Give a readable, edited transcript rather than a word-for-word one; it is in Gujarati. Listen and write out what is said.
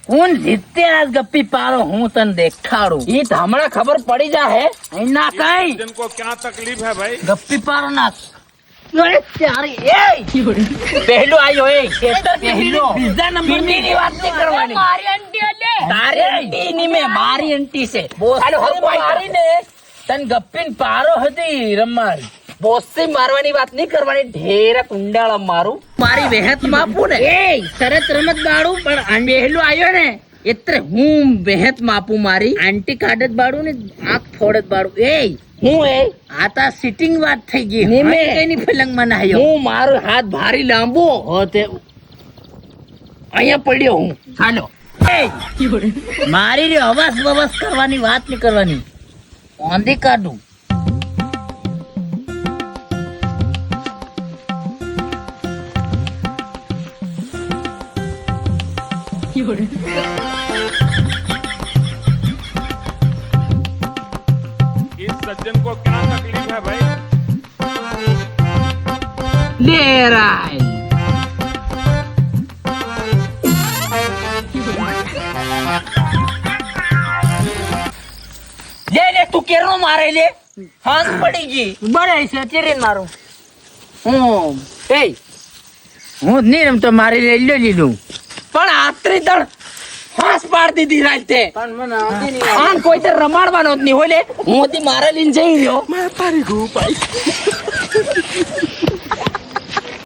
હું જીતે આજ ગપ્પી પારો હું તને દેખાડું ઈ તો હમણાં ખબર પડી જાહે ના કઈ जिनको क्या तकलीफ है भाई ગપ્પી પારો ના પહેલું આયો એ પહેલો બીજા નંબર ની વાત નહીં કરવાની મારી આંટી એટલે તારી આંટી ની મેં મારી આંટી છે હાલો, હરકો આઈ મારીને તને ગપ્પીન પારો હતી રમવાની બોસથી મારવાની વાત નહીં કરવાની ઢેરા કુંડાળા મારું મારી વહેત માપું ને સરસ રમત બાળું પણ પહેલું આયો ને એટલે હું વહેત માપું મારી આંટી કાઢત બાળું ને આંખ ફોડત બાળું હું એ આ તા સિટિંગ વાત થઈ ગઈ ની મેં. કઈની ફલંગ માં નાહ્યો હું મારો હાથ ભારી લાંબો હોતે અહીંયા પડ્યો હું હાલો મારી રે અવાસ બવાસ કરવાની વાત નહીં કરવાની ઓંધી કાઢું इस सज्जन को क्या तकलीफ है भाई ડેરાય લે લે તું કેરો મારે લે હાથ પડી ગઈ બરે છે ચીરીને મારું હું એ હું જ નહીં રમતો મારી લઈ લીધું પણ આત્રી તણ હાસ પાડી દીધી રાતે પણ મને આવતી નહીં આમ કોઈ તે રમાડવાનો જ નહીં હોય લે હું મારા લઈને જઈ રહ્યો मैं पारी गो भाई